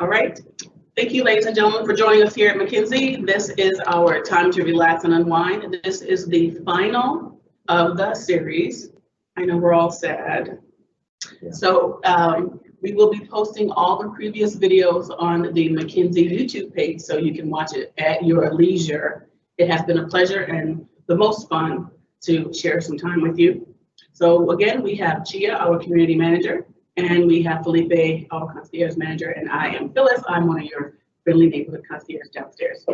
All right. Thank you, ladies and gentlemen, for joining us here at McKinsey. This is our time to relax and unwind. This is the final of the series. I know we're all sad. Yeah. So we will be posting all the previous videos on the McKinsey YouTube page so you can watch it at your leisure. It has been a pleasure and the most fun to share some time with you. So again, we have Chia, our community manager, and we have Felipe, our concierge manager, and I am Phyllis. I'm one of your friendly neighborhood concierge downstairs.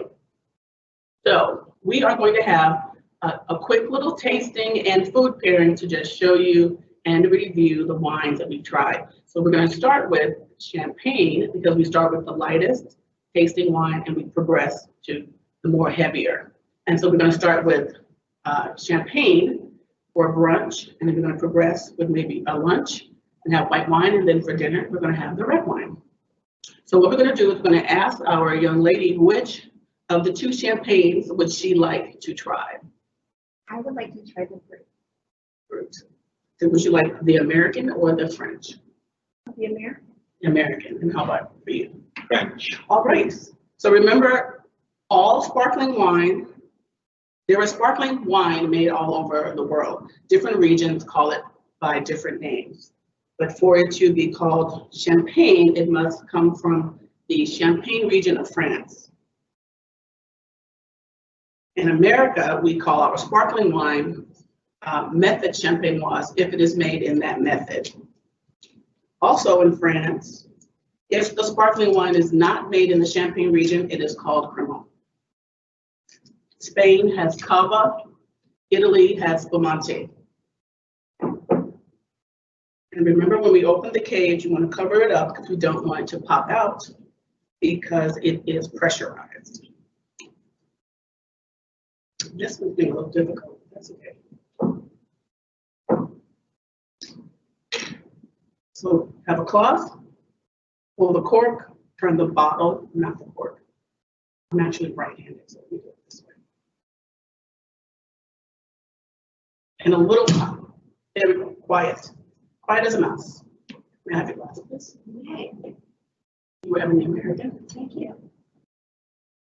So we are going to have a quick little tasting and food pairing to just show you and review the wines that we've tried. So we're going to start with champagne because we start with the lightest tasting wine and we progress to the more heavier. And so we're going to start with champagne for brunch, and then we're going to progress with maybe a lunch and have white wine, and then for dinner we're going to have the red wine. So what we're going to do is we're going to ask our young lady which of the two champagnes would she like to try. I would like to try the fruit. So would you like the American or the French? The American. American. And how about for you? French. All right. So remember, all sparkling wine, there is sparkling wine made all over the world. Different regions call it by different names. But for it to be called champagne, it must come from the Champagne region of France. In America, we call our sparkling wine method champenoise if it is made in that method. Also in France, if the sparkling wine is not made in the Champagne region, it is called Cremant. Spain has Cava, Italy has Spumante. And remember, when we open the cage, you want to cover it up because we don't want it to pop out because it is pressurized. This one's being a little difficult, that's okay. So have a cloth, pull the cork, turn the bottle, not the cork. I'm actually right-handed, so we do it this way. And a little pop. There we go, quiet. Quiet as a mouse. May I have your glass of this? Okay. You were having the American. Thank you.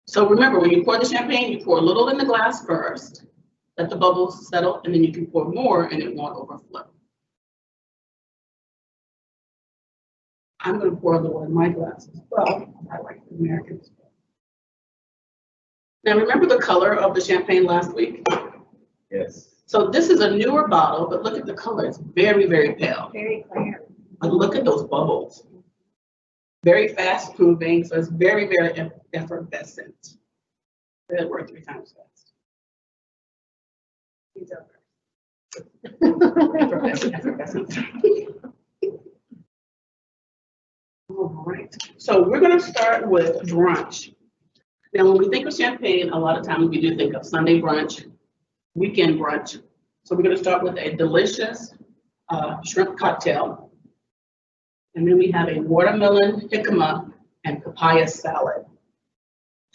So remember, when you pour the champagne, you pour a little in the glass first, let the bubbles settle, and then you can pour more and it won't overflow. I'm going to pour a little in my glass as well. I like the American as well. Now remember the color of the champagne last week? Yes. So this is a newer bottle, but look at the color. It's very, very pale. Very clear. But look at those bubbles. Very fast moving, so it's very, very effervescent. That word 3 times fast. He's over. Effervescent. All right, so we're going to start with brunch. Now, when we think of champagne, a lot of times we do think of Sunday brunch, weekend brunch. So we're going to start with a delicious shrimp cocktail. And then we have a watermelon jicama and papaya salad.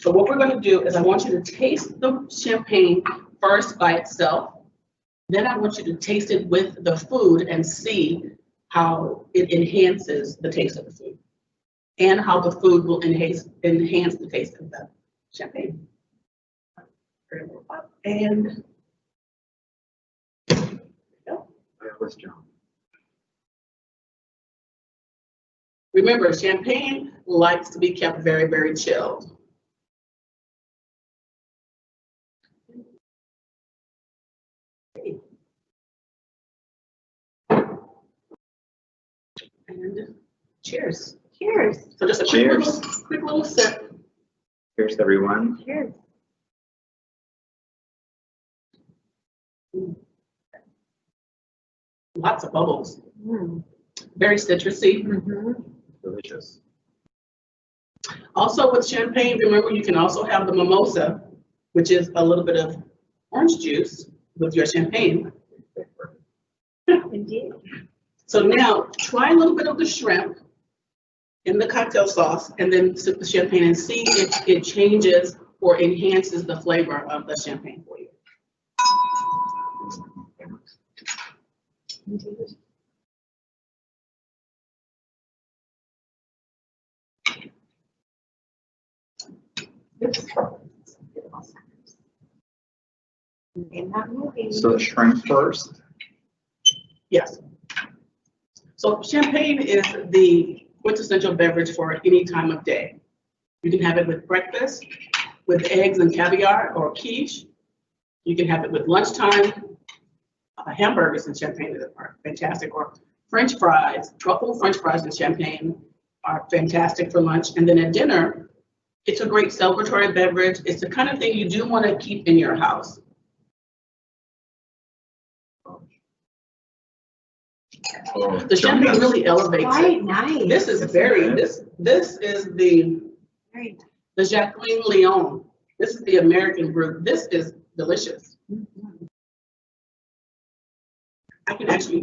So what we're going to do is I want you to taste the champagne first by itself. Then I want you to taste it with the food and see how it enhances the taste of the food and how the food will enhance the taste of the champagne. And there we go. Where's John? Remember, champagne likes to be kept very, very chilled. And cheers. Cheers. So just a quick little sip. Cheers, everyone. Cheers. Lots of bubbles. Mm. Very citrusy. Mm-hmm. Delicious. Also with champagne, remember you can also have the mimosa, which is a little bit of orange juice with your champagne. Indeed. So now try a little bit of the shrimp in the cocktail sauce and then sip the champagne and see if it changes or enhances the flavor of the champagne for you. In that movie. So the shrimp first. Yes. So champagne is the quintessential beverage for any time of day. You can have it with breakfast, with eggs and caviar or quiche. You can have it with lunchtime. Hamburgers and champagne are fantastic, or French fries, truffle French fries and champagne are fantastic for lunch. And then at dinner, it's a great celebratory beverage. It's the kind of thing you do want to keep in your house. Oh, The champagne really elevates Quite it. nice. This is very, this is the Very Jacqueline Leon. This is the American brew. This is delicious. nice.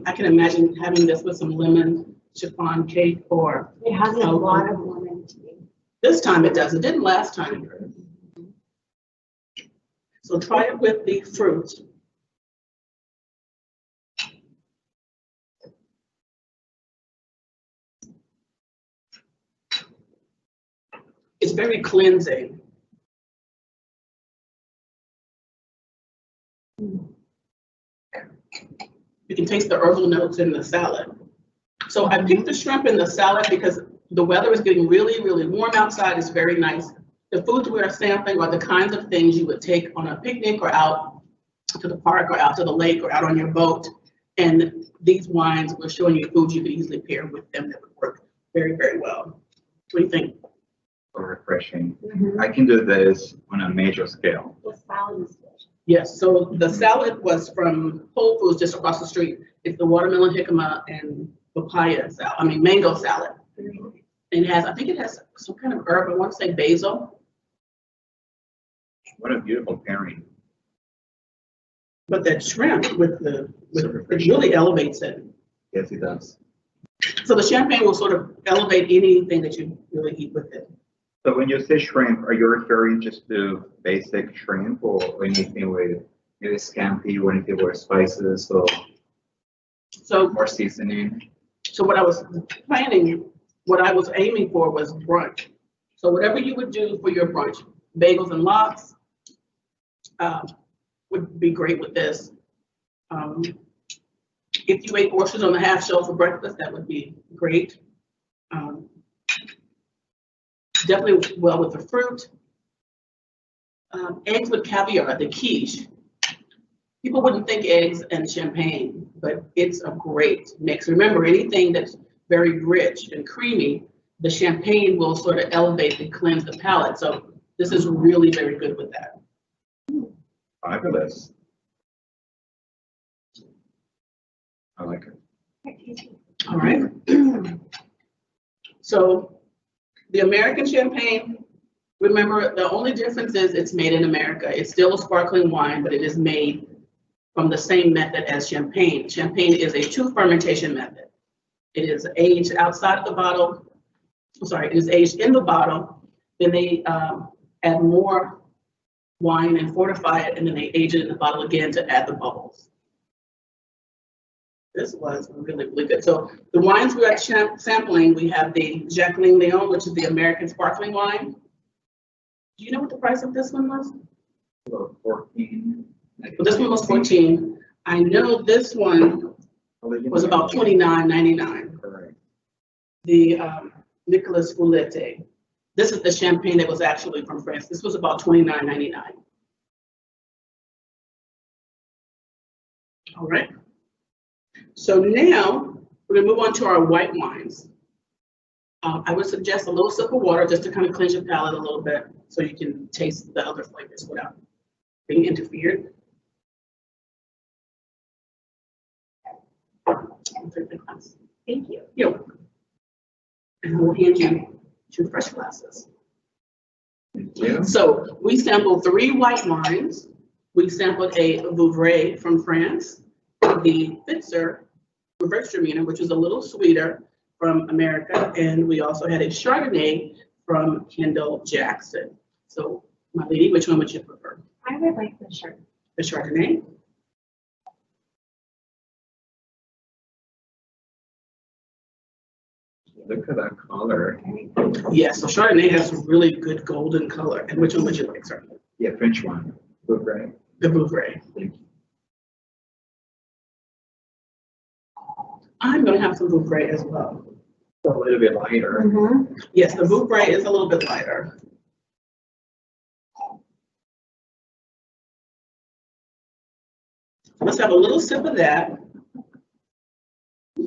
I can imagine having this with some lemon chiffon cake, or It has a lot of lemon to me. this time it does. It didn't last time. So try it with the fruit. It's very cleansing. You can taste the herbal notes in the salad. So I picked the shrimp in the salad because the weather is getting really, really warm outside. It's very nice. The foods we are sampling are the kinds of things you would take on a picnic or out to the park or out to the lake or out on your boat. And these wines, we're showing you foods you could easily pair with them that would work very, very well. What do you think? So refreshing. Mhm. I can do this on a major scale. The salad is good. Yes, so the salad was from Whole Foods just across the street. It's the watermelon jicama and papaya salad, mango salad. Very nice. And it has, I think it has some kind of herb, I want to say basil, What a beautiful pairing. but that shrimp with it refreshing. really elevates it. Yes, it does. So the champagne will sort of elevate anything that you really eat with it. So when you say shrimp, are you referring just to basic shrimp or anything with maybe scampi or anything with spices or So, more seasoning? so what I was planning, what I was aiming for was brunch. So whatever you would do for your brunch, bagels and lox would be great with this. If you ate oysters on the half shell for breakfast, that would be great. Definitely well with the fruit. Eggs with caviar, the quiche. People wouldn't think eggs and champagne, but it's a great mix. Remember, anything that's very rich and creamy, the champagne will sort of elevate and cleanse the palate. So this is really very good with that. Fabulous. I like it. All right. So the American champagne, remember, the only difference is it's made in America. It's still a sparkling wine, but it is made from the same method as champagne. Champagne is a 2 fermentation method. It is aged outside of the bottle. I'm sorry, it is aged in the bottle. Then they add more wine and fortify it, and then they age it in the bottle again to add the bubbles. This was really, really good. So the wines we are sampling, we have the Jacqueline Leon, which is the American sparkling wine. Do you know what the price of this one was? So 14. Well, this one was 14. I know this one was about $29.99. Correct. The Nicolas Foulette. This is the champagne that was actually from France. This was about $29.99. All right. So now we're gonna move on to our white wines. I would suggest a little sip of water just to kind of cleanse your palate a little bit so you can taste the other flavors without being interfered. Thank you. You're welcome. And we'll hand you 2 fresh glasses. Thank you. So we sampled 3 white wines. We sampled a Vouvray from France, the Fitzer Gewürztraminer, which is a little sweeter, from America, and we also had a Chardonnay from Kendall Jackson. So, my lady, which one would you prefer? I would like the shirt. The Chardonnay? Look at that color. Yeah, so Chardonnay has a really good golden color. And which one would you like, sir? Yeah, French one. Good, right? The Vouvray. Thank you. I'm gonna have some Vouvray as well. A little bit lighter. Yes, the Vouvray is a little bit lighter. Let's have a little sip of that.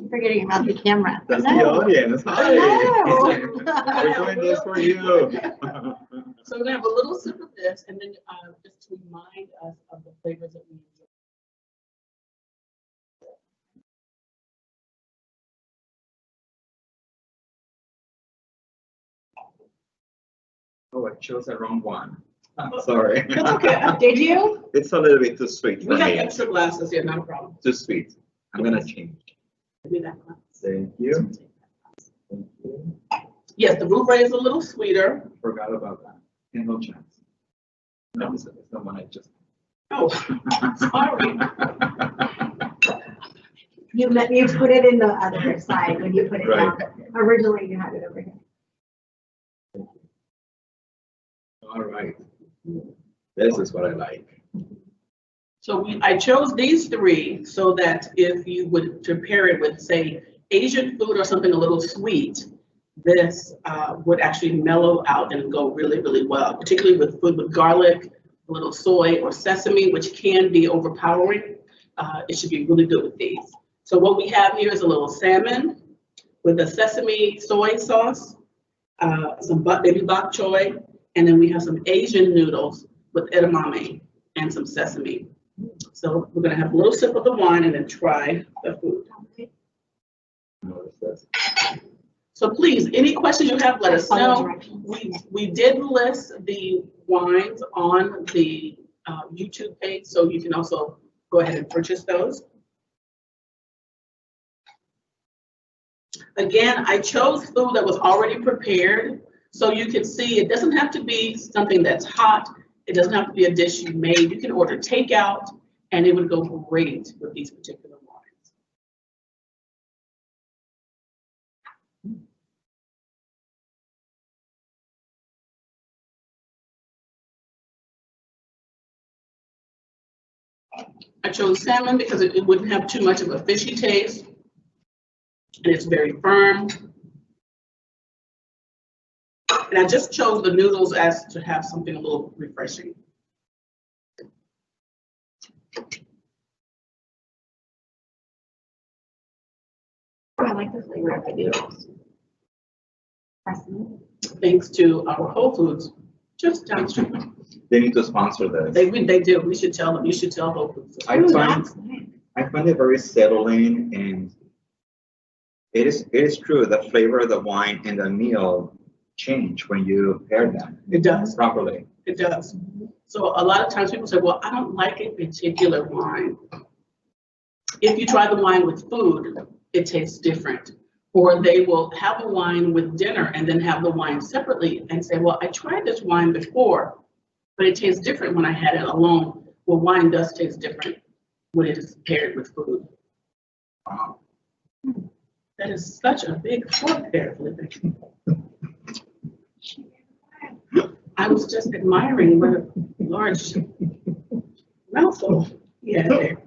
Forgetting about the camera. That's the Hello. audience. Hi. Hello. We're doing this for you. So we're gonna have a little sip of this and then just to remind us of the flavors that we enjoy. Oh, I chose the wrong one. I'm sorry. It's okay. Did you? It's a little bit too sweet for We have me. extra glasses here, not a problem. Too sweet. I'm gonna change. Give me that glass. Thank you. Thank you. Yes, the Vouvray is a little sweeter. Forgot about that. And no chance. No, it's the one I just. Oh, sorry. You put it in the other side when you put it Right. down. Originally, you had it over here. All right. This is what I like. So I chose these three so that if you would to pair it with, say, Asian food or something a little sweet, this would actually mellow out and go really, really well, particularly with food with garlic, a little soy or sesame, which can be overpowering. It should be really good with these. So what we have here is a little salmon with a sesame soy sauce, some baby bok choy, and then we have some Asian noodles with edamame and some sesame. So we're gonna have a little sip of the wine and then try the food. Notice this. So please, any questions you have, let us know. We did list the wines on the YouTube page, so you can also go ahead and purchase those. Again, I chose food that was already prepared, so you can see it doesn't have to be something that's hot. It doesn't have to be a dish you made. You can order takeout, and it would go great with these particular wines. I chose salmon because it wouldn't have too much of a fishy taste, and it's very firm. And I just chose the noodles as to have something a little refreshing. I like the flavor of the noodles. Thanks to our Whole Foods, just downstream. They need to sponsor this. They do. We should tell them. You should tell Whole Foods. I find it very settling, and it is true. The flavor of the wine and the meal change when you pair them. It does. Properly. It does. So a lot of times people say, well, I don't like a particular wine. If you try the wine with food, it tastes different. Or they will have a wine with dinner and then have the wine separately and say, well, I tried this wine before, but it tastes different when I had it alone. Well, wine does taste different when it is paired with food. Wow. That is such a big fork there, Felipe. I was just admiring what a large mouthful he had there.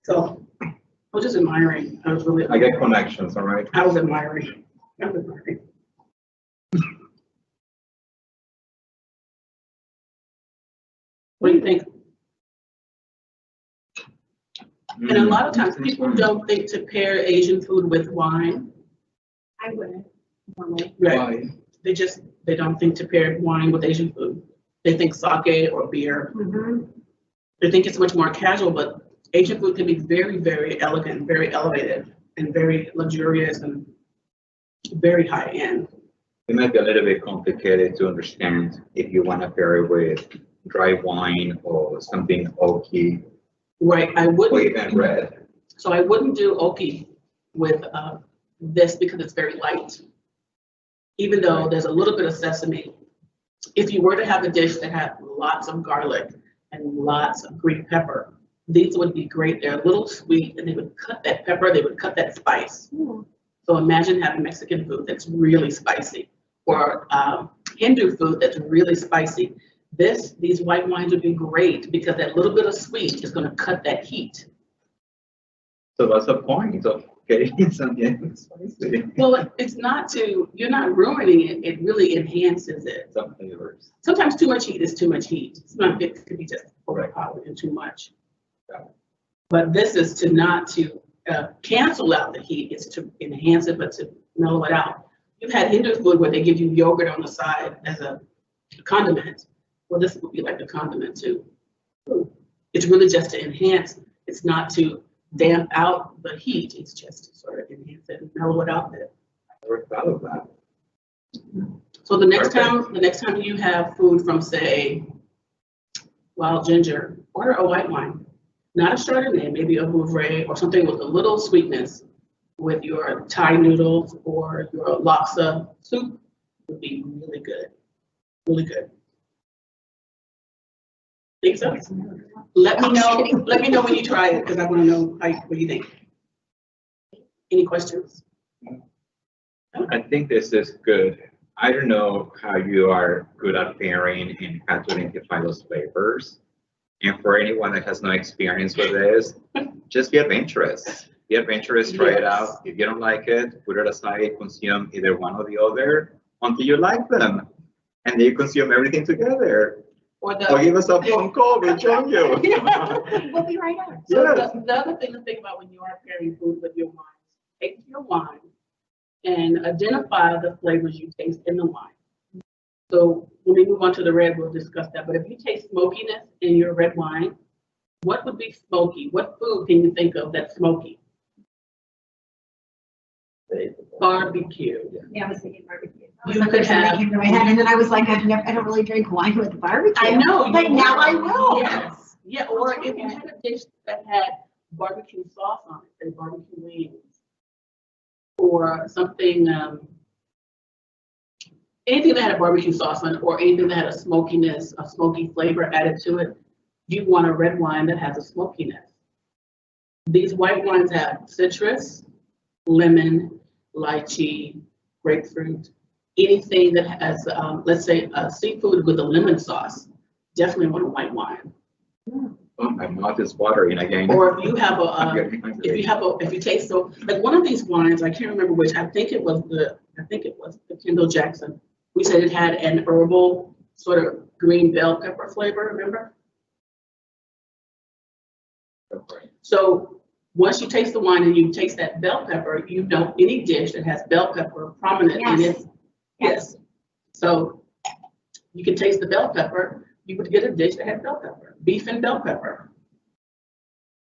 So I was just admiring. I was really. I get connections, all right? I was admiring. I was admiring. What do you think? And a lot of times people don't think to pair Asian food with wine. I wouldn't normally. Right. Why? They don't think to pair wine with Asian food. They think sake or beer. They think it's much more casual, but Asian food can be very, very elegant, very elevated, and very luxurious and very high end. It might be a little bit complicated to understand if you want to pair it with dry wine or something oaky Right, I or wouldn't. even red. So I wouldn't do oki with this because it's very light. Even though there's a little bit of sesame. If you were to have a dish that had lots of garlic and lots of green pepper, these would be great. They're a little sweet and they would cut that pepper, they would cut that spice. So imagine having Mexican food that's really spicy, or Hindu food that's really spicy. These white wines would be great because that little bit of sweet is going to cut that heat. So what's the point of getting something spicy? Well, it's not to, you're not ruining it, it really enhances it. Some flavors. Sometimes too much heat is too much heat. Sometimes it could be just overpowered and too much. Yeah. But this is to not to cancel out the heat, it's to enhance it, but to mellow it out. You've had Hindu food where they give you yogurt on the side as a condiment. Well, this would be like a condiment too. It's really just to enhance, it's not to damp out the heat, it's just to sort of enhance it and mellow it out a bit. I never thought of that. So the next time you have food from, say, wild ginger, order a white wine, not a Chardonnay, maybe a Vouvray or something with a little sweetness with your Thai noodles or your laksa soup would be really good, really good. Think so? Let me know when you try it because I want to know what you think. Any questions? I think this is good. I don't know how you are good at pairing and how to identify those flavors. And for anyone that has no experience with this, just be adventurous. Be adventurous, try it out. If you don't like it, put it aside, consume either one or the other until you like them. And then you consume everything together. Or give us a phone call, we'll join you. We'll be right out. So Yes. the other thing to think about when you are pairing food with your wine, take your wine and identify the flavors you taste in the wine. So when we move on to the red, we'll discuss that. But if you taste smokiness in your red wine, what would be smoky? What food can you think of that's smoky? Barbecue. Yeah, I was thinking barbecue. You could have. In my head, and then I was like, I don't really drink wine with barbecue. I know. But now I will. Yes. Yeah, or if you had a dish that had barbecue sauce on it, say barbecue wings, or something, anything that had a barbecue sauce on it, or anything that had a smokiness, a smoky flavor added to it, you want a red wine that has a smokiness. These white wines have citrus, lemon, lychee, grapefruit, anything that has, let's say, a seafood with a lemon sauce. Definitely want a white wine. Oh, my mouth is watering again. Or if you have if you taste, so like one of these wines, I can't remember which, I think it was the Kendall Jackson. We said it had an herbal sort of green bell pepper flavor, remember? Okay. So once you taste the wine and you taste that bell pepper, you know any dish that has bell pepper prominent in it. Yes. So you can taste the bell pepper, you would get a dish that had bell pepper, beef and bell pepper.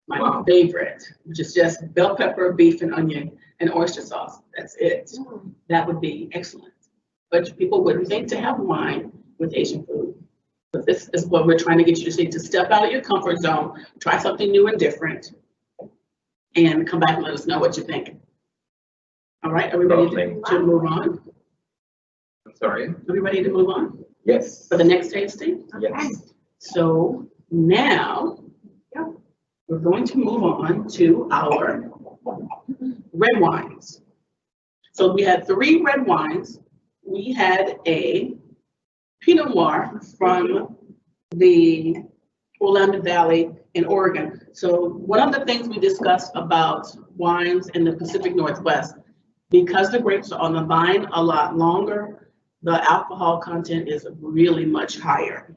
My favorite, which is just bell pepper, beef and onion and oyster sauce. That's it. That would be excellent. But people wouldn't think to have wine with Asian food. But this is what we're trying to get you to see, to step out of your comfort zone, try something new and different, and come back and let us know what you think. All right, are we ready to move on? I'm sorry? Are we ready to move on Yes. for the next tasting? Yes. So now we're going to move on to our red wines. So we had 3 red wines. We had a Pinot Noir from the Willamette Valley in Oregon. So one of the things we discussed about wines in the Pacific Northwest, because the grapes are on the vine a lot longer, the alcohol content is really much higher.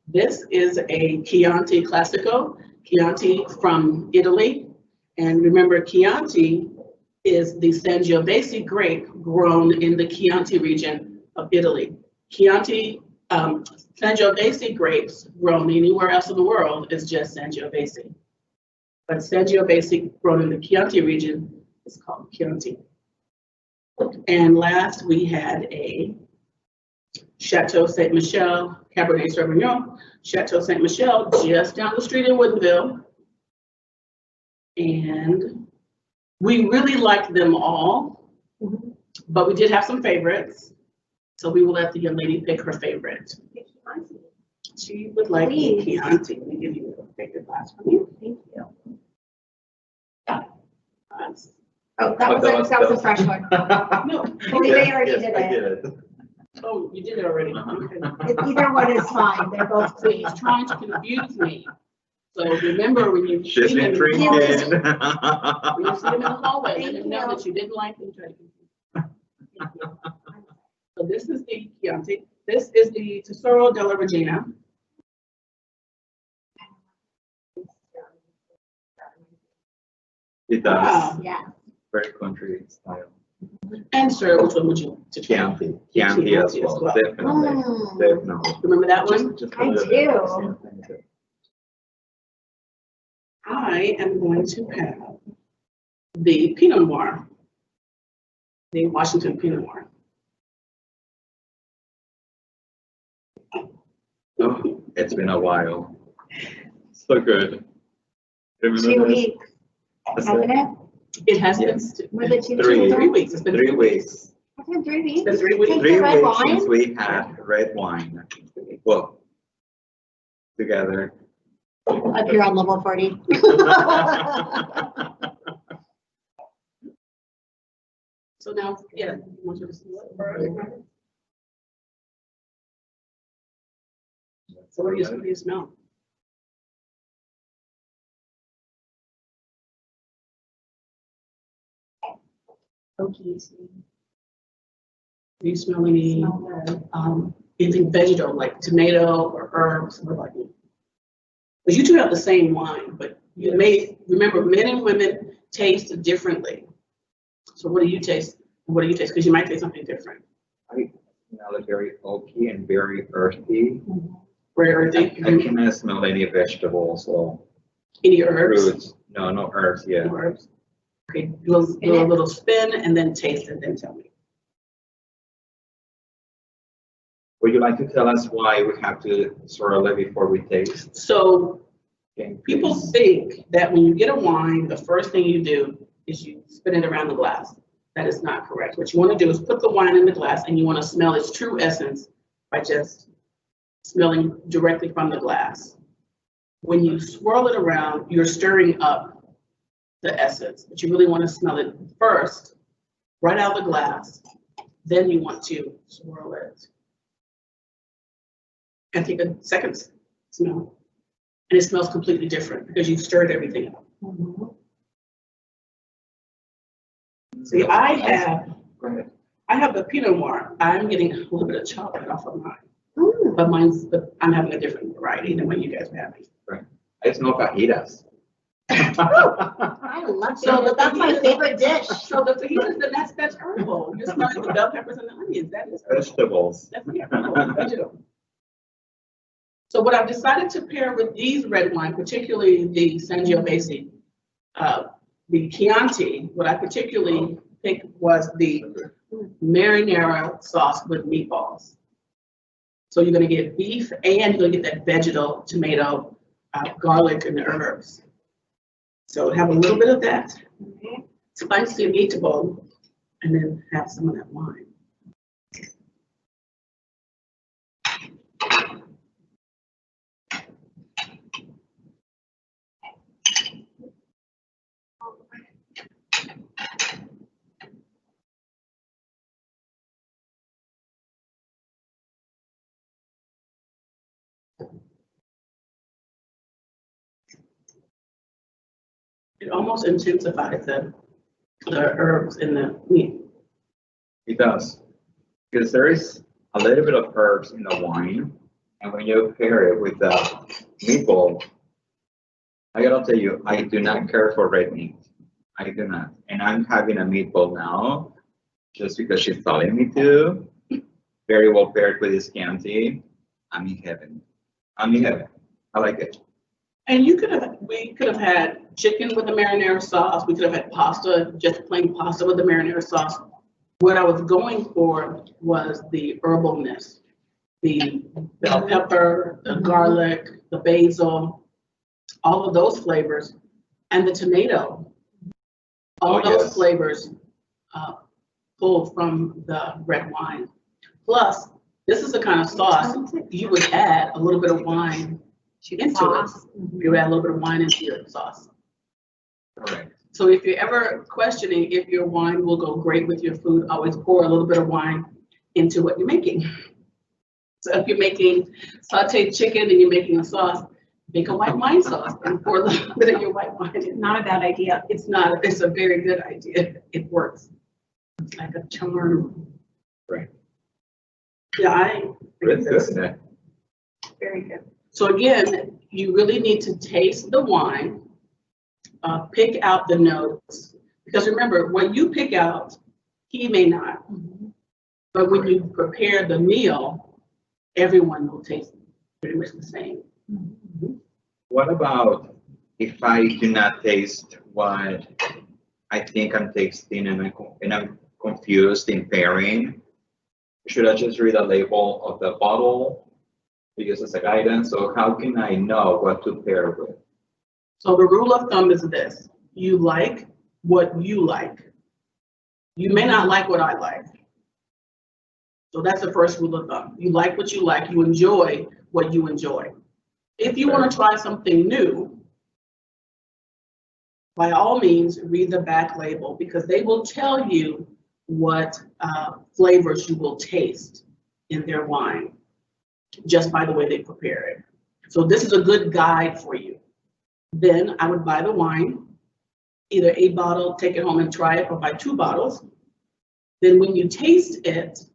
This is a Chianti Classico, Chianti from Italy. And remember, Chianti is the Sangiovese grape grown in the Chianti region of Italy. Chianti, Sangiovese grapes grown anywhere else in the world is just Sangiovese. But Sangiovese grown in the Chianti region is called Chianti. And last we had a Chateau Saint Michelle Cabernet Sauvignon. Chateau Saint Michelle just down the street in Woodinville. And we really liked them all, but we did have some favorites. So we will let the young lady pick her favorite. She would like the Chianti. Let me give you a favorite glass from you. Thank you. Oh, that was a fresh one. No. Felipe already did I it. did it. Oh, you did it already. Uh-huh. Okay. Either one is fine. They're both So clean. he's trying to confuse me. So remember when you She's see been him, drinking. when you see him in the hallway, let Thank him know you. that you didn't like him. Try to confuse him. So this is the Chianti. This is the Tesoro della Regina. It does. Wow. Yeah. Very country style. And sir, which one would you to try? Chianti. Chianti as well. Definitely. Mm. Definitely. Remember that one? Just I a little bit of do. the same thing. I am going to have the Pinot Noir, the Washington Pinot Noir. Oh, it's been a while. So good. Remember 2 this? weeks, That's hasn't it? It has been Yes. Was it 2 Three. weeks? 3 weeks. It's been 3 weeks. It's been 3 weeks. It's been 3 weeks. Since 3 the red weeks wine? since we had red wine. Well, together. Up here on level 40. So now, yeah, you want you to smell it first? So what do you smell? Okay. Do you smell any, anything vegetal, like tomato or herbs, what about you? Because you two have the same wine, but you may, remember, men and women taste differently. So what do you taste? What do you taste? Because you might taste something different. I smell it very oaky and very earthy. Very I earthy. cannot smell any vegetables or Any herbs? fruits. No herbs yet. No herbs. Okay, do a little spin and then taste and then tell me. Would you like to tell us why we have to swirl it before we taste? So Okay, people please. think that when you get a wine, the first thing you do is you spin it around the glass. That is not correct. What you want to do is put the wine in the glass and you want to smell its true essence by just smelling directly from the glass. When you swirl it around, you're stirring up the essence, but you really want to smell it first, right out of the glass. Then you want to swirl it and take a second smell. And it smells completely different because you've stirred everything up. See, I have the Pinot Noir. I'm getting a little bit of chocolate off of mine, Mm. but I'm having a different variety than what you guys are having. I smell fajitas. I love So it. That's my favorite dish. So the fajitas, then that's herbal. You're smelling the bell peppers and the onions. That is herbal. Vegetables. That's herbal, vegetable. So what I've decided to pair with these red wine, particularly the Sangiovese, the Chianti, what I particularly picked was the marinara sauce with meatballs. So you're gonna get beef and you're gonna get that vegetal, tomato, garlic and herbs. So have a little bit of that, spicy meatball, and then have some of that wine. It almost intensifies the herbs in the meat. It does. Because there is a little bit of herbs in the wine. And when you pair it with the meatball, I gotta tell you, I do not care for red meat. I do not. And I'm having a meatball now just because she's telling me to. Very well paired with this Chianti. I'm in heaven. I'm in heaven. I like it. And we could have had chicken with the marinara sauce. We could have had pasta, just plain pasta with the marinara sauce. What I was going for was the herbalness, the bell pepper, the garlic, the basil, all of those flavors, and the tomato. All Oh, those yes. flavors pulled from the red wine. Plus, this is the kind of sauce you would add a little bit of wine into it. You add a little bit of wine into your sauce. Correct. So if you're ever questioning if your wine will go great with your food, always pour a little bit of wine into what you're making. So if you're making sauteed chicken and you're making a sauce, make a white wine sauce and pour a little bit of your white wine in. Not a bad idea. It's not, it's a very good idea. It works. It's like a charm. Right. Yeah, I Really good. Very good. So again, you really need to taste the wine, pick out the notes, because remember, what you pick out, he may not. But when you prepare the meal, everyone will taste pretty much the same. What about if I do not taste what I think I'm tasting and I'm confused in pairing? Should I just read the label of the bottle to use as a guidance? Or how can I know what to pair with? So the rule of thumb is this: you like what you like. You may not like what I like. So that's the first rule of thumb. You like what you like. You enjoy what you enjoy. If you want to try something new, by all means, read the back label, because they will tell you what flavors you will taste in their wine just by the way they prepare it. So this is a good guide for you. Then I would buy the wine, either a bottle, take it home and try it, or buy 2 bottles. Then when you taste it,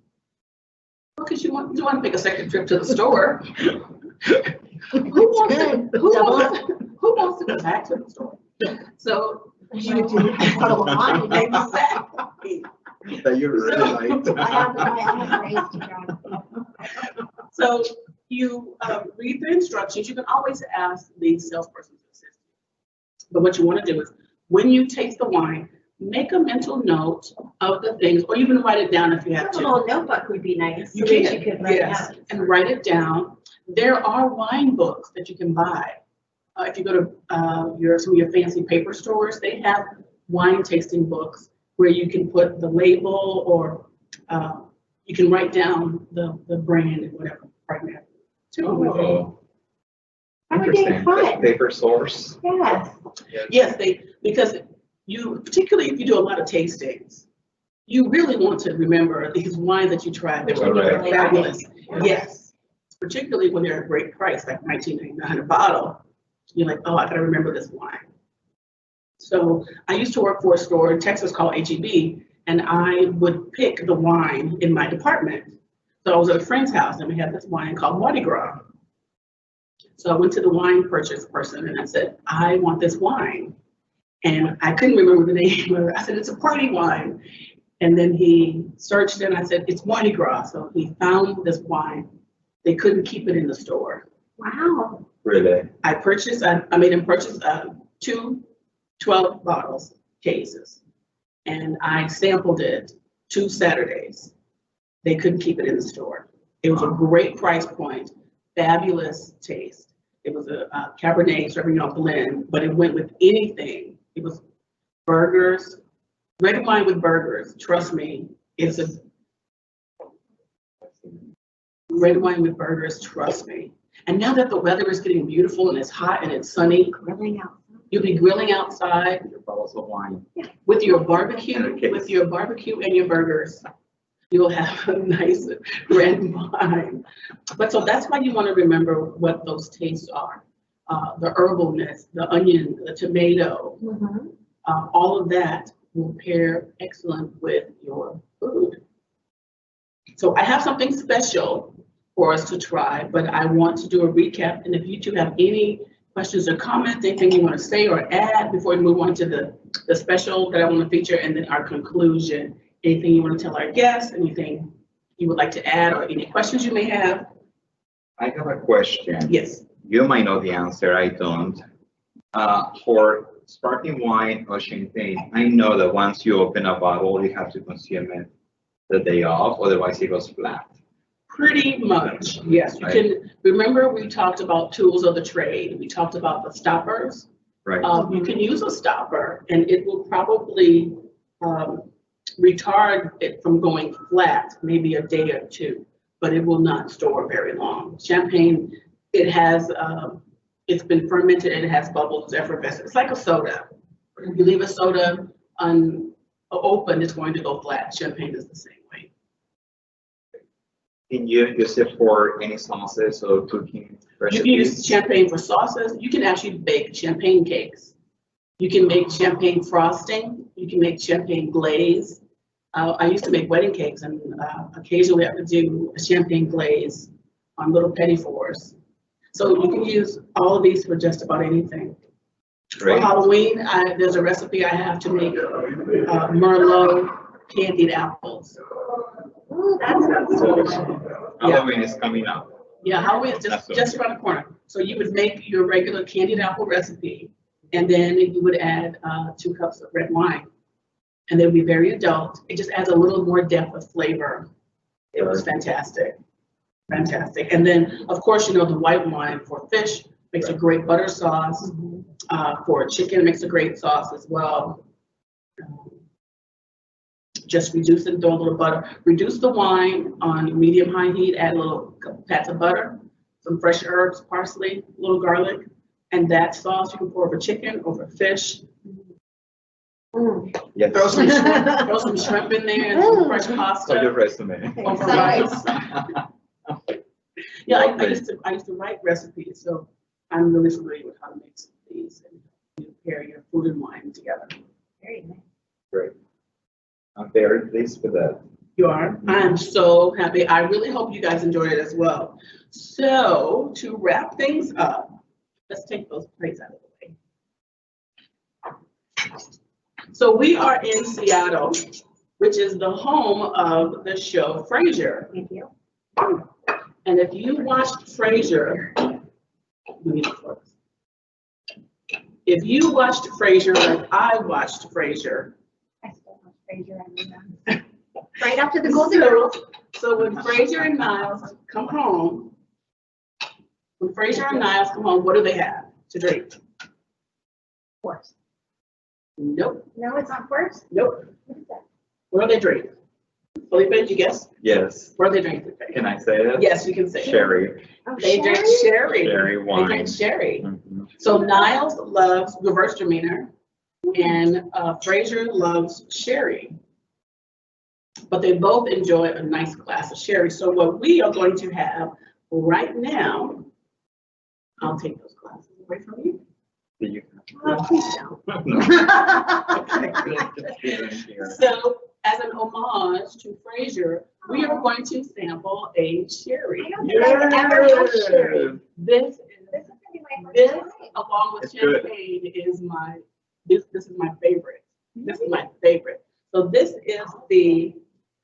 because you want to make a second trip to the store. Who wants to go back to the store? So You do a bottle of wine. exactly. That you really like. I have raised to drive. So you read the instructions. You can always ask the salesperson to assist you. But what you want to do is, when you taste the wine, make a mental note of the things, or even write it down if you have A to. little notebook would be nice. You so that can, you could write yes, down. and write it down. There are wine books that you can buy. If you go to some of your fancy paper stores, they have wine tasting books where you can put the label, or you can write down the brand and whatever right now. Oh, That would be interesting. fun. Paper source. Yes. Yes, because you, particularly if you do a lot of tastings, you really want to remember these wines that you tried that were Correct. fabulous. Yes, particularly when they're a great price, like $19.99 a bottle. You're like, oh, I gotta remember this wine. So I used to work for a store in Texas called HEB, and I would pick the wine in my department. So I was at a friend's house, and we had this wine called Mardi Gras. So I went to the wine purchase person, and I said, I want this wine. And I couldn't remember the name of it. I said, it's a party wine. And then he searched it, and I said, it's Mardi Gras. So he found this wine. They couldn't keep it in the store. Wow. Really? I made him purchase 2 12 bottles, cases. And I sampled it 2 Saturdays. They couldn't keep it in the store. It was a great price point, fabulous taste. It was a Cabernet Sauvignon blend, but it went with anything. It was burgers, red wine with burgers. Trust me, it's a red wine with burgers, trust me. And now that the weather is getting beautiful and it's hot and it's sunny, Grilling out. you'll be grilling outside Your bottles of wine. with your barbecue, Okay. with your barbecue and your burgers. You'll have a nice red wine. But so that's why you want to remember what those tastes are. The herbalness, the onion, the tomato, Mm-hmm. all of that will pair excellent with your food. So I have something special for us to try, but I want to do a recap. And if you two have any questions or comments, anything you want to say or add before we move on to the special that I want to feature, and then our conclusion, anything you want to tell our guests, anything you would like to add, or any questions you may have? I have a question. Yes. You might know the answer, I don't. For sparkling wine or champagne, I know that once you open a bottle, you have to consume it the day off, otherwise it goes flat. Pretty much, yes. You can remember we talked about tools of the trade. We talked about the stoppers. Right. You can use a stopper, and it will probably retard it from going flat, maybe a day or 2, but it will not store very long. Champagne, it has, it's been fermented and it has bubbles, effervescent. It's like a soda. If you leave a soda open, it's going to go flat. Champagne is the same way. Can you use it for any sauces or cooking You can use recipes? champagne for sauces. You can actually bake champagne cakes. You can make champagne frosting. You can make champagne glaze. I used to make wedding cakes, and occasionally I would do a champagne glaze on little petit fours. So you can use all of these for just about anything. For Great. Halloween, there's a recipe I have to make Merlot candied apples. Ooh, that sounds delicious. Halloween is coming up. Yeah, Halloween is just around the corner. So you would make your regular candied apple recipe, and then you would add 2 cups of red wine. And they would be very adult. It just adds a little more depth of flavor. It was fantastic. Fantastic. And then, of course, you know, the white wine for fish makes a great butter sauce. For chicken, it makes a great sauce as well. Just reduce it and throw a little butter. Reduce the wine on medium-high heat, add a little pats of butter, some fresh herbs, parsley, a little garlic, and that sauce you can pour over chicken, over fish. Yes. Throw some shrimp in there and some fresh For your pasta resume. over rice. Yeah, I used to write recipes, so I'm really familiar with how to make these and you pair your food and wine together. Very nice. Great. I'm very pleased with that. You are? I'm so happy. I really hope you guys enjoyed it as well. So to wrap things up, let's take those plates out of the way. So we are in Seattle, which is the home of the show Frasier. Thank you. And if you watched Frasier, if you watched Frasier like I watched Frasier, I still watch Frasier and right after the Golden Girls. So when Frasier and Niles come home, what do they have to drink? Force. Nope, No, it's not force. nope. What is that? What do they drink? Felipe, did you guess? Yes. What do they drink? Felipe? Can I say it? Yes, you can say it. Sherry. Oh, They drink sherry. Sherry They wine. drink sherry. Mhm. So Niles loves reverse demeanor, and Frasier loves sherry. But they both enjoy a nice glass of sherry. So what we are going to have right now, I'll take those glasses away from you. Do you? Oh, please don't. So as an homage to Frasier, we are going to sample a sherry. I don't think I've ever had sherry. This This is gonna be my This, first time. along with It's good. champagne, is this is my favorite. This is my favorite. So this is the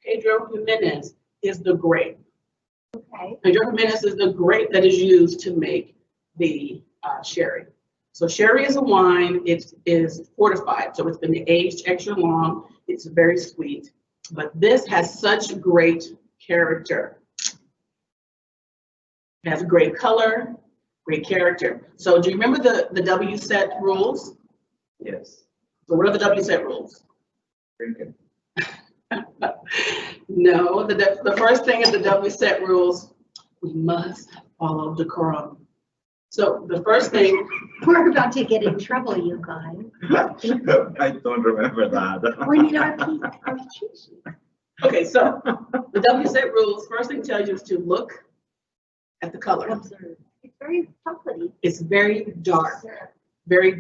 Pedro Jimenez is the grape. Okay. Pedro Jimenez is the grape that is used to make the sherry. So sherry is a wine. It is fortified, so it's been aged extra long. It's very sweet, but this has such great character. It has great color, great character. So do you remember the W set rules? Yes. So what are the W set rules? Drink it. No, the first thing in the W set rules, we must follow decorum. So the first thing, We're about to get in trouble, you guys. I don't remember that. We need our cheat sheet. okay, so the W set rules, first thing it tells you is to look at the color. Observe. It's very chocolatey. It's very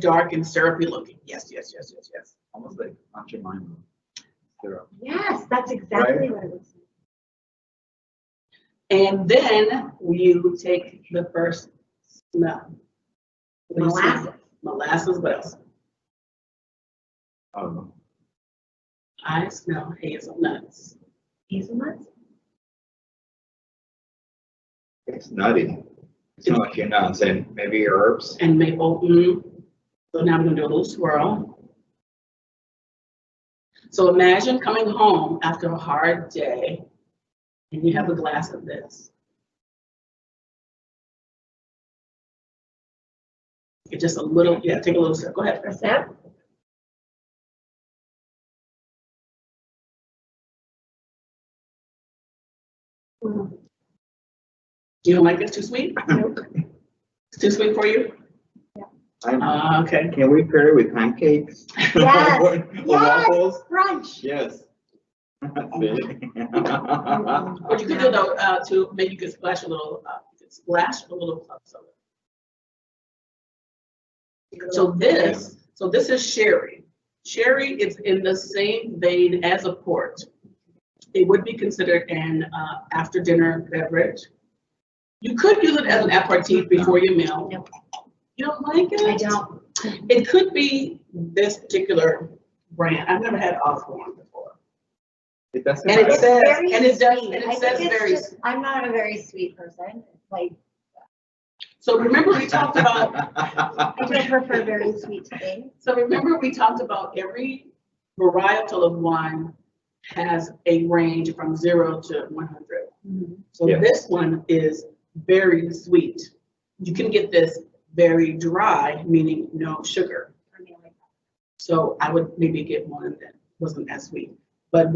dark and syrupy looking. Yes. Almost like Aunt Jemima. Syrup. Yes, that's exactly what it was. And then you take the first smell. What do you smell? Molasses. Molasses, what else? Oh, I smell hazelnuts. Hazelnuts? it's nutty. It's not like nuts and maybe herbs. And maple. So now I'm gonna do a little swirl. So imagine coming home after a hard day and you have a glass of this. Get just a little, take a little sip. Go ahead. A sip? You don't like it? It's too sweet? Nope. It's too sweet for you? I know. Okay. Can we pair it with pancakes? Yes, Or yes. waffles. Brunch. Yes. What you could do though, to maybe you could splash a little, club soda. So this is sherry. Sherry is in the same vein as a port. It would be considered an after dinner beverage. You could use it as an aperitif before your meal. Nope. You don't like it? I don't. It could be this particular brand. I've never had Osborne before. It doesn't And it matter. says, Very and it does, sweet. and I it think says it's very. just, I'm not a very sweet person. Like, So remember we talked about, I don't prefer very sweet things. so remember we talked about every varietal of wine has a range from 0 to 100. So Yeah. this one is very sweet. You can get this very dry, meaning no sugar. So I would maybe get one that wasn't as sweet. But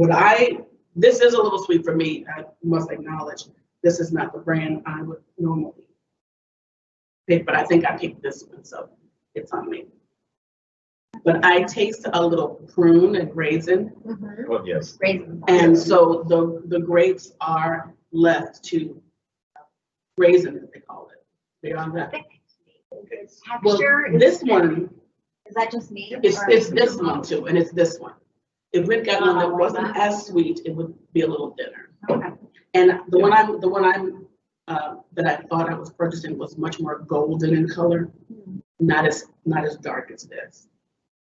this is a little sweet for me. I must acknowledge, this is not the brand I would normally pick, but I think I picked this one, so it's on me. But I taste a little prune and raisin, Oh, yes. Raisins. and so the grapes are left to raisin, as they call it. They are left. Well, Texture is. this one, Is that just me? it's or- this one too, and it's this one. If we'd got one that wasn't as sweet, it would be a little thinner. Okay. And the one that I thought I was purchasing was much more golden in color, not as dark as this.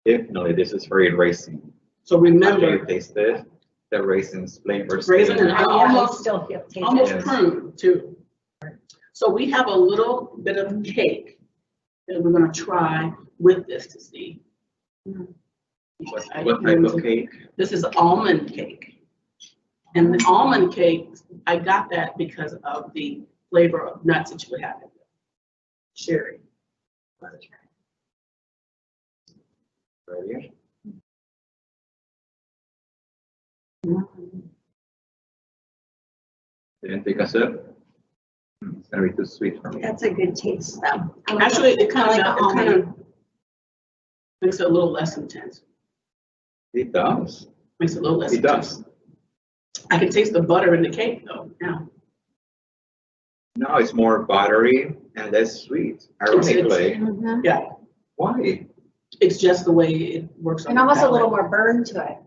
Definitely, this is very racing. So After you remember, taste it, the raisins flavor. Raisin and I almost- still feel taste almost it. Yes. prune too. So we have a little bit of cake that we're gonna try with this to see. What type of cake? This is almond cake. And the almond cake, I got that because of the flavor of nuts that you would have in it. Sherry. Ready? Didn't take a sip? It's gonna be too sweet for me. That's a good taste though. Actually, it I like the kind of makes it a little less intense. It does. Makes it a little less It intense. does. I can taste the butter in the cake though, now. No, it's more buttery and less sweet. Ironically, Mhm. Yeah, why? it's just the way it works on And the almost a palate. little more burn to it.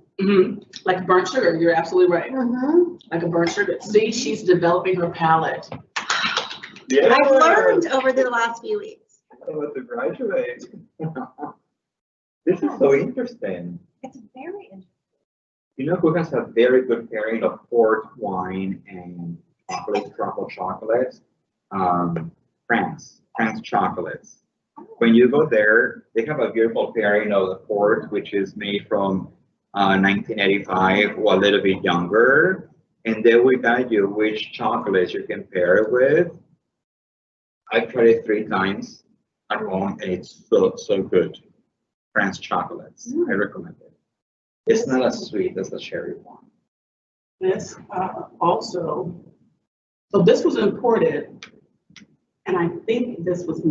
Like burnt sugar, you're absolutely right. Like a burnt sugar. See, she's developing her palate. Yeah. I've learned over the last few weeks. I want to graduate. This is so interesting. It's very interesting. You know who has a very good pairing of port wine and chocolate, truffle chocolates? France chocolates. When you go there, they have a beautiful pairing of the port, which is made from 1985 or a little bit younger. And they will guide you which chocolates you can pair it with. I've tried it 3 times at home and it's so good. France chocolates, I recommend it. It's not as sweet as the cherry one. This also, so this was imported, and I think this was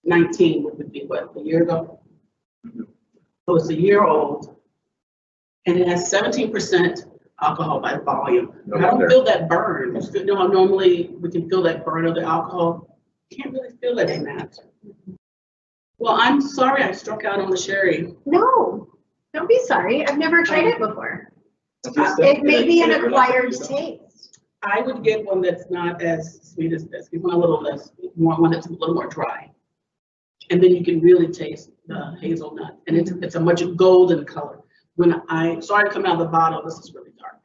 2019, would be what, a year ago? So it's a year old, and it has 17% alcohol by volume. No I don't wonder. feel that burn. You know how normally we can feel that burn of the alcohol? Can't really feel it in that. Well, I'm sorry I struck out on the sherry. No, don't be sorry. I've never tried it before. Just It may be an relax acquired a little. taste. I would get one that's not as sweet as this. Get one a little less, one that's a little more dry. And then you can really taste the hazelnut, and it's a much golden color. When I saw it come out of the bottle, this is really dark.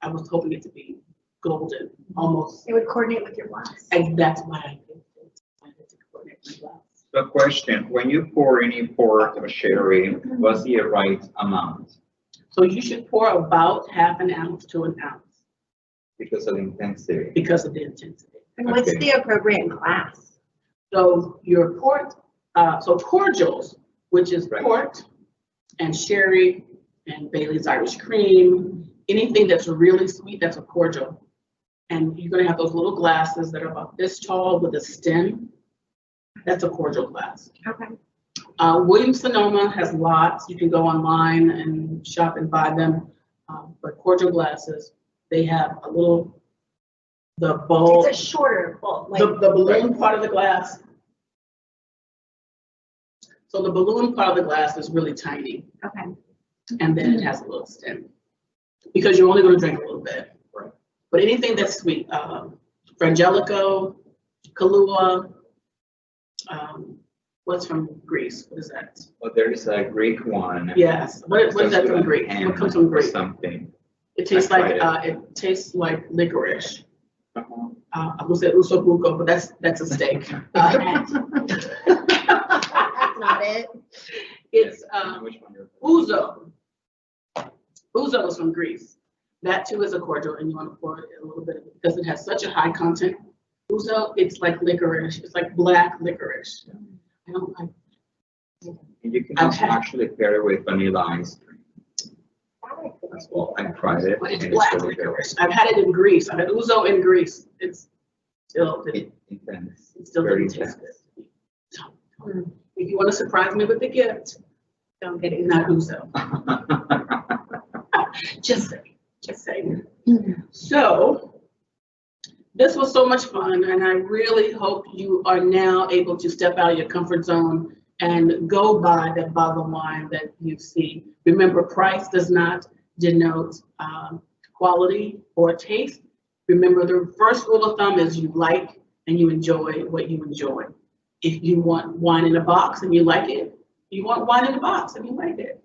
I was hoping it to be golden, almost, It would coordinate with your glass. and that's why I picked it. I had to coordinate my glass. The question, when you pour any port or sherry, what's the right amount? So you should pour about ½ an ounce to an ounce Because of the intensity. because of the intensity. And what's Okay. the appropriate glass? So your port, so cordials, which is Right. port and sherry and Bailey's Irish cream, anything that's really sweet, that's a cordial. And you're gonna have those little glasses that are about this tall with a stem. That's a cordial glass. Okay. Williams-Sonoma has lots. You can go online and shop and buy them. But cordial glasses, they have a little, the bowl, It's a shorter bowl, like. the balloon part of the glass. So the balloon part of the glass is really tiny, Okay. and then it has a little stem. Because you're only gonna drink a little bit. Right. But anything that's sweet, Frangelico, Kahlua, what's from Greece? What is that? Well, there is a Greek one. Yes, what is that from Greece? Ham What comes from or Greece? something. It tastes I like, tried it tastes like licorice. Uh-huh. I will say usobuco, but that's a steak. That's not it. It's, Which one you're- ouzo. Ouzo is from Greece. That too is a cordial, and you want to pour a little bit of it because it has such a high content. Ouzo, it's like licorice. It's like black licorice. I don't like. And you can I've also had- actually pair it with vanilla ice cream as well. I tried it. But it's and black really good. licorice. I've had it in Greece. I've had ouzo in Greece. It's still, Intense. it still Very doesn't taste intense. good. If you want to surprise me with a gift, don't get it, not ouzo. Just saying. So, this was so much fun, and I really hope you are now able to step out of your comfort zone and go buy that bottle of wine that you see. Remember, price does not denote quality or taste. Remember, the first rule of thumb is you like and you enjoy what you enjoy. If you want wine in a box and you like it, you want wine in a box and you like it.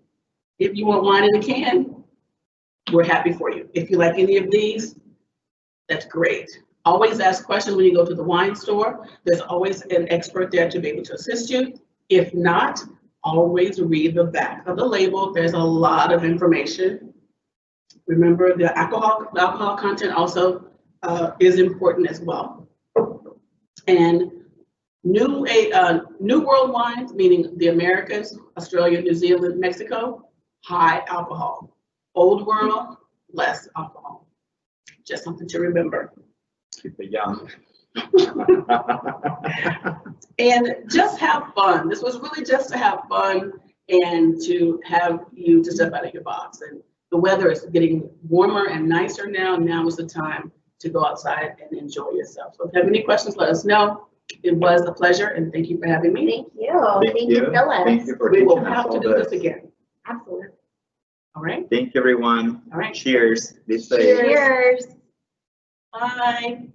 If you want wine in a can, we're happy for you. If you like any of these, that's great. Always ask questions when you go to the wine store. There's always an expert there to be able to assist you. If not, always read the back of the label. There's a lot of information. Remember, the alcohol content also is important as well. And new world wines, meaning the Americas, Australia, New Zealand, Mexico, high alcohol. Old world, less alcohol. Just something to remember. Keep it young. And just have fun. This was really just to have fun and to have you to step out of your box. And the weather is getting warmer and nicer now. Now is the time to go outside and enjoy yourself. So if you have any questions, let us know. It was a pleasure, and thank you for having me. Thank you. Thank you, Phyllis. Thank you for We will teaching us have to all do this again. Absolutely. All right? Thank you, everyone. All right. Cheers. Be safe. Cheers. Bye.